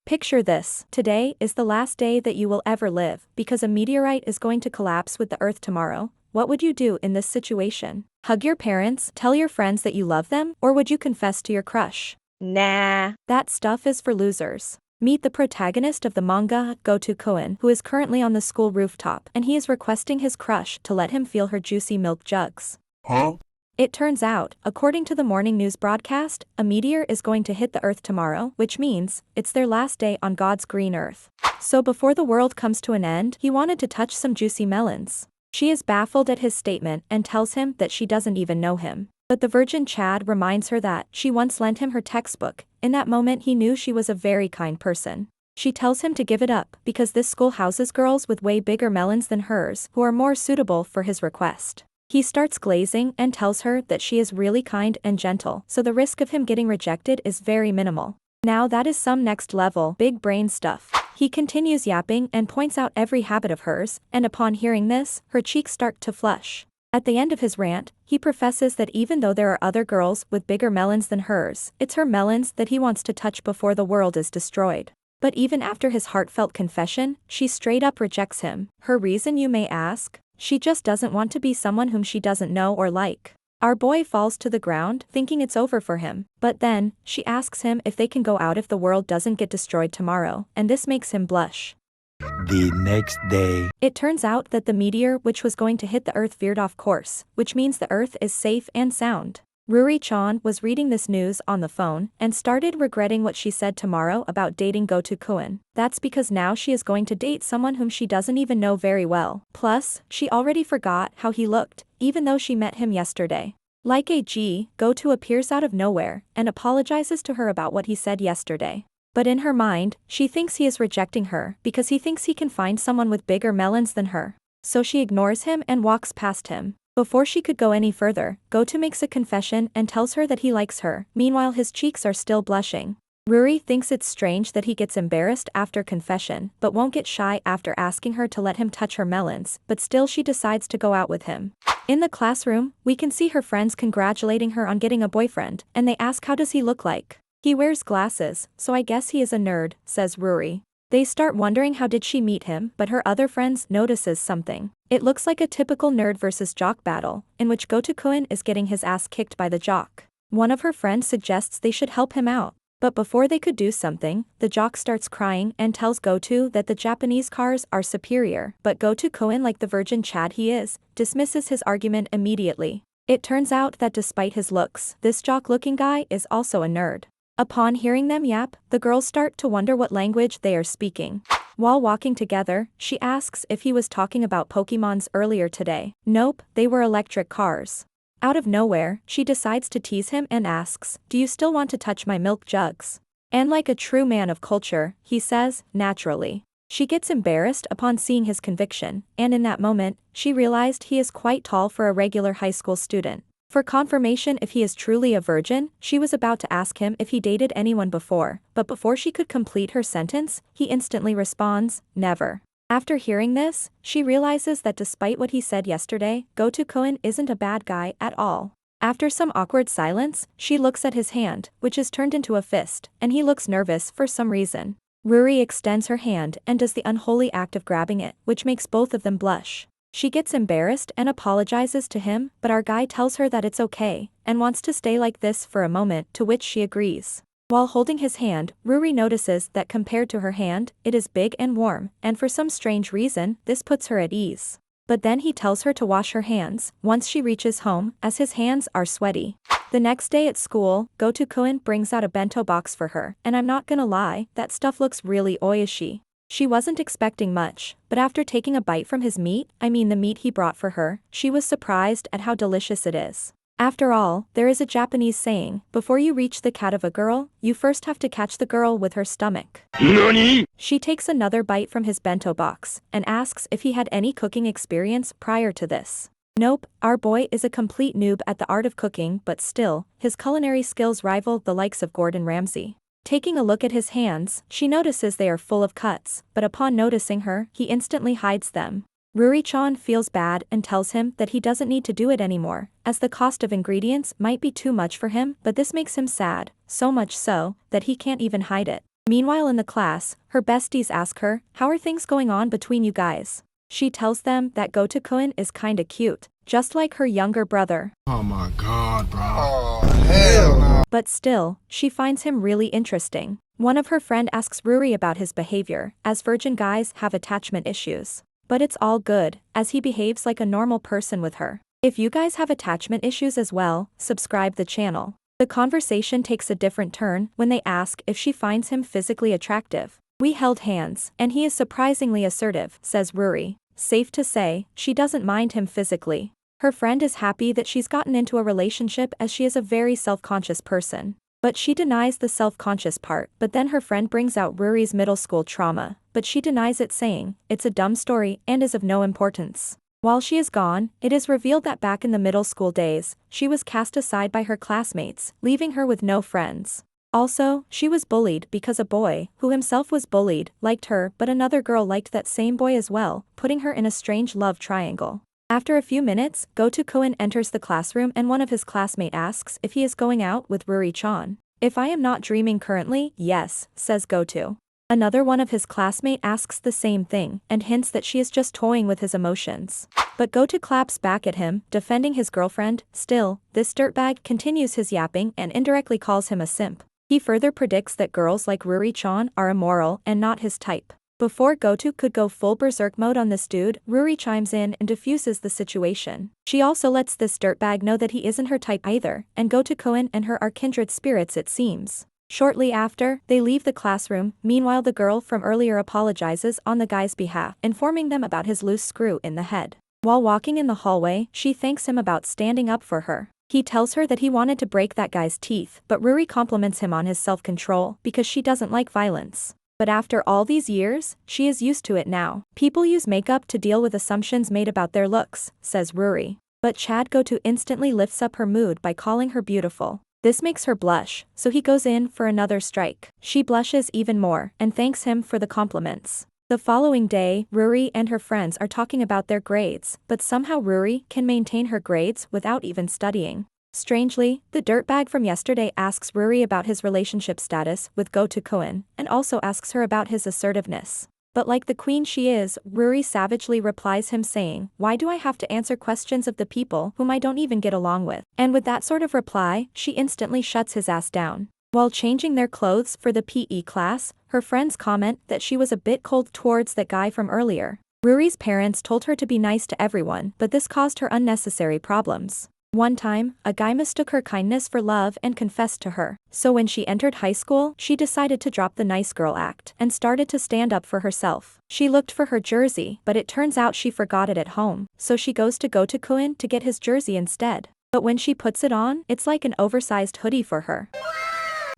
Picture this. Today is the last day that you will ever live, because a meteorite is going to collapse with the Earth tomorrow. What would you do in this situation? Hug your parents, tell your friends that you love them, or would you confess to your crush? Nah. That stuff is for losers. Meet the protagonist of the manga, Goto, who is currently on the school rooftop, and he is requesting his crush to let him feel her juicy milk jugs. Huh? It turns out, according to the morning news broadcast, a meteor is going to hit the Earth tomorrow, which means it's their last day on God's green Earth. So before the world comes to an end, he wanted to touch some juicy melons. She is baffled at his statement and tells him that she doesn't even know him. But the Virgin Chad reminds her that she once lent him her textbook. In that moment he knew she was a very kind person. She tells him to give it up, because this school houses girls with way bigger melons than hers, who are more suitable for his request. He starts glazing and tells her that she is really kind and gentle, so the risk of him getting rejected is very minimal. Now that is some next level, big brain stuff. He continues yapping and points out every habit of hers, and upon hearing this, her cheeks start to flush. At the end of his rant, he professes that even though there are other girls with bigger melons than hers, it's her melons that he wants to touch before the world is destroyed. But even after his heartfelt confession, she straight up rejects him. Her reason, you may ask? She just doesn't want to be someone whom she doesn't know or like. Our boy falls to the ground, thinking it's over for him, but then, she asks him if they can go out if the world doesn't get destroyed tomorrow, and this makes him blush. The next day. It turns out that the meteor which was going to hit the Earth veered off course, which means the Earth is safe and sound. Ruri-chan was reading this news on the phone and started regretting what she said tomorrow about dating Goto. That's because now she is going to date someone whom she doesn't even know very well. Plus, she already forgot how he looked, even though she met him yesterday. Like a G, Goto appears out of nowhere and apologizes to her about what he said yesterday. But in her mind, she thinks he is rejecting her because he thinks he can find someone with bigger melons than her. So she ignores him and walks past him. Before she could go any further, Goto makes a confession and tells her that he likes her. Meanwhile his cheeks are still blushing. Ruri thinks it's strange that he gets embarrassed after confession, but won't get shy after asking her to let him touch her melons, but still she decides to go out with him. In the classroom, we can see her friends congratulating her on getting a boyfriend, and they ask how does he look like. He wears glasses, so I guess he is a nerd, says Ruri. They start wondering how did she meet him, but her other friends notices something. It looks like a typical nerd versus jock battle, in which Goto is getting his ass kicked by the jock. One of her friends suggests they should help him out. But before they could do something, the jock starts crying and tells Goto that the Japanese cars are superior, but Goto, like the Virgin Chad he is, dismisses his argument immediately. It turns out that despite his looks, this jock-looking guy is also a nerd. Upon hearing them yap, the girls start to wonder what language they are speaking. While walking together, she asks if he was talking about Pokemons earlier today. Nope, they were electric cars. Out of nowhere, she decides to tease him and asks, "Do you still want to touch my milk jugs?" And like a true man of culture, he says, "Naturally." She gets embarrassed upon seeing his conviction, and in that moment, she realized he is quite tall for a regular high school student. For confirmation if he is truly a virgin, she was about to ask him if he dated anyone before, but before she could complete her sentence, he instantly responds, "Never." After hearing this, she realizes that despite what he said yesterday, Goto isn't a bad guy at all. After some awkward silence, she looks at his hand, which is turned into a fist, and he looks nervous for some reason. Ruri extends her hand and does the unholy act of grabbing it, which makes both of them blush. She gets embarrassed and apologizes to him, but our guy tells her that it's okay, and wants to stay like this for a moment, to which she agrees. While holding his hand, Ruri notices that compared to her hand, it is big and warm, and for some strange reason, this puts her at ease. But then he tells her to wash her hands, once she reaches home, as his hands are sweaty. The next day at school, Goto brings out a bento box for her, and I'm not gonna lie, that stuff looks really oishi. She wasn't expecting much, but after taking a bite from his meat, the meat he brought for her, she was surprised at how delicious it is. After all, there is a Japanese saying, before you reach the cat of a girl, you first have to catch the girl with her stomach. NANI? She takes another bite from his bento box, and asks if he had any cooking experience prior to this. Nope, our boy is a complete noob at the art of cooking, but still, his culinary skills rival the likes of Gordon Ramsay. Taking a look at his hands, she notices they are full of cuts, but upon noticing her, he instantly hides them. Ruri-chan feels bad and tells him that he doesn't need to do it anymore, as the cost of ingredients might be too much for him, but this makes him sad, so much so, that he can't even hide it. Meanwhile in the class, her besties ask her, how are things going on between you guys? She tells them that Goto-kun is kinda cute, just like her younger brother. Oh my god, bro. Oh, hell no. But still, she finds him really interesting. One of her friend asks Ruri about his behavior, as virgin guys have attachment issues. But it's all good, as he behaves like a normal person with her. If you guys have attachment issues as well, subscribe the channel. The conversation takes a different turn when they ask if she finds him physically attractive. We held hands, and he is surprisingly assertive, says Ruri. Safe to say, she doesn't mind him physically. Her friend is happy that she's gotten into a relationship as she is a very self-conscious person. But she denies the self-conscious part, but then her friend brings out Ruri's middle school trauma, but she denies it saying, it's a dumb story and is of no importance. While she is gone, it is revealed that back in the middle school days, she was cast aside by her classmates, leaving her with no friends. Also, she was bullied because a boy, who himself was bullied, liked her but another girl liked that same boy as well, putting her in a strange love triangle. After a few minutes, Goto-kun enters the classroom and one of his classmates asks if he is going out with Ruri-chan. If I am not dreaming currently, yes, says Goto. Another one of his classmates asks the same thing and hints that she is just toying with his emotions. But Goto claps back at him, defending his girlfriend. Still, this dirtbag continues his yapping and indirectly calls him a simp. He further predicts that girls like Ruri-chan are immoral and not his type. Before Goto could go full berserk mode on this dude, Ruri chimes in and diffuses the situation. She also lets this dirtbag know that he isn't her type either, and Goto-kun and her are kindred spirits it seems. Shortly after, they leave the classroom. Meanwhile the girl from earlier apologizes on the guy's behalf, informing them about his loose screw in the head. While walking in the hallway, she thanks him about standing up for her. He tells her that he wanted to break that guy's teeth, but Ruri compliments him on his self-control because she doesn't like violence. But after all these years, she is used to it now. People use makeup to deal with assumptions made about their looks, says Ruri. But Chad Goto instantly lifts up her mood by calling her beautiful. This makes her blush, so he goes in for another strike. She blushes even more and thanks him for the compliments. The following day, Ruri and her friends are talking about their grades, but somehow Ruri can maintain her grades without even studying. Strangely, the dirtbag from yesterday asks Ruri about his relationship status with Goto-kun, and also asks her about his assertiveness. But like the queen she is, Ruri savagely replies him saying, why do I have to answer questions of the people whom I don't even get along with? And with that sort of reply, she instantly shuts his ass down. While changing their clothes for the PE class, her friends comment that she was a bit cold towards that guy from earlier. Ruri's parents told her to be nice to everyone, but this caused her unnecessary problems. One time, a guy mistook her kindness for love and confessed to her. So when she entered high school, she decided to drop the nice girl act and started to stand up for herself. She looked for her jersey, but it turns out she forgot it at home, so she goes to Goto-kun to get his jersey instead. But when she puts it on, it's like an oversized hoodie for her.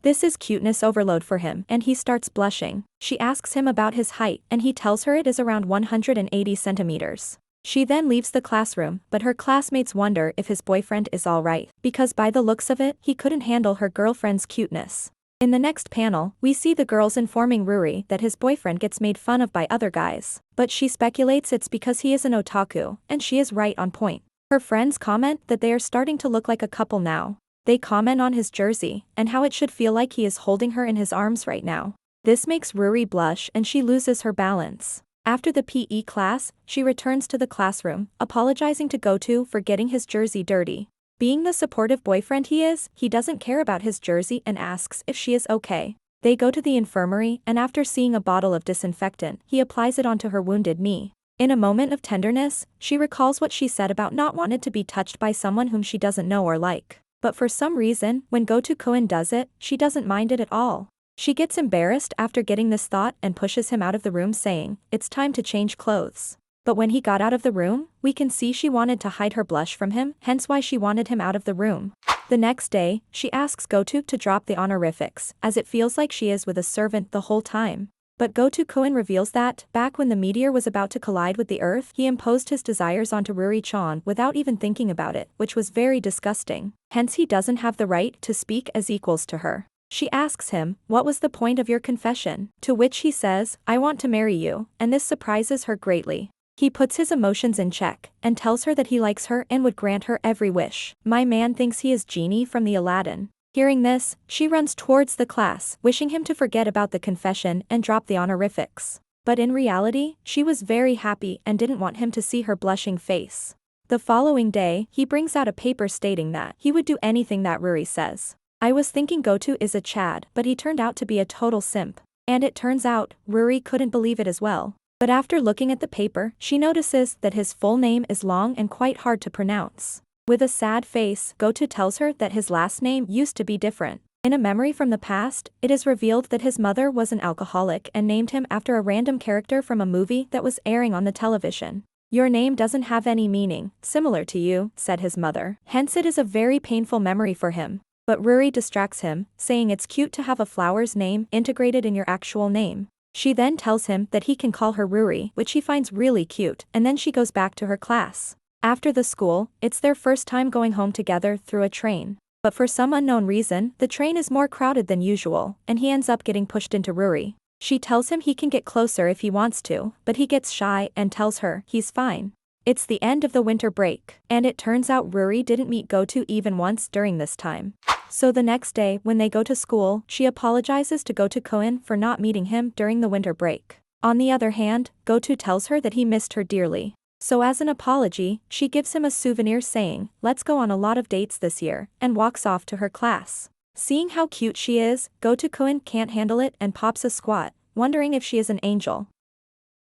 This is cuteness overload for him, and he starts blushing. She asks him about his height, and he tells her it is around 180 centimeters. She then leaves the classroom, but her classmates wonder if his boyfriend is alright, because by the looks of it, he couldn't handle her girlfriend's cuteness. In the next panel, we see the girls informing Ruri that his boyfriend gets made fun of by other guys, but she speculates it's because he is an otaku, and she is right on point. Her friends comment that they are starting to look like a couple now. They comment on his jersey, and how it should feel like he is holding her in his arms right now. This makes Ruri blush and she loses her balance. After the PE class, she returns to the classroom, apologizing to Goto for getting his jersey dirty. Being the supportive boyfriend he is, he doesn't care about his jersey and asks if she is okay. They go to the infirmary, and after seeing a bottle of disinfectant, he applies it onto her wounded knee. In a moment of tenderness, she recalls what she said about not wanting to be touched by someone whom she doesn't know or like. But for some reason, when Goto-kun does it, she doesn't mind it at all. She gets embarrassed after getting this thought and pushes him out of the room saying, it's time to change clothes. But when he got out of the room, we can see she wanted to hide her blush from him, hence why she wanted him out of the room. The next day, she asks Goto to drop the honorifics, as it feels like she is with a servant the whole time. But Goto-kun reveals that, back when the meteor was about to collide with the Earth, he imposed his desires onto Ruri-chan without even thinking about it, which was very disgusting. Hence he doesn't have the right to speak as equals to her. She asks him, what was the point of your confession? To which he says, I want to marry you, and this surprises her greatly. He puts his emotions in check, and tells her that he likes her and would grant her every wish. My man thinks he is Genie from the Aladdin. Hearing this, she runs towards the class, wishing him to forget about the confession and drop the honorifics. But in reality, she was very happy and didn't want him to see her blushing face. The following day, he brings out a paper stating that he would do anything that Ruri says. I was thinking Goto is a Chad, but he turned out to be a total simp. And it turns out, Ruri couldn't believe it as well. But after looking at the paper, she notices that his full name is long and quite hard to pronounce. With a sad face, Goto tells her that his last name used to be different. In a memory from the past, it is revealed that his mother was an alcoholic and named him after a random character from a movie that was airing on the television. Your name doesn't have any meaning, similar to you, said his mother. Hence it is a very painful memory for him. But Ruri distracts him, saying it's cute to have a flower's name integrated in your actual name. She then tells him that he can call her Ruri, which he finds really cute, and then she goes back to her class. After the school, it's their first time going home together through a train. But for some unknown reason, the train is more crowded than usual, and he ends up getting pushed into Ruri. She tells him he can get closer if he wants to, but he gets shy and tells her he's fine. It's the end of the winter break, and it turns out Ruri didn't meet Goto even once during this time. So the next day, when they go to school, she apologizes to Goto-kun for not meeting him during the winter break. On the other hand, Goto tells her that he missed her dearly. So as an apology, she gives him a souvenir saying, let's go on a lot of dates this year, and walks off to her class. Seeing how cute she is, Goto-kun can't handle it and pops a squat, wondering if she is an angel.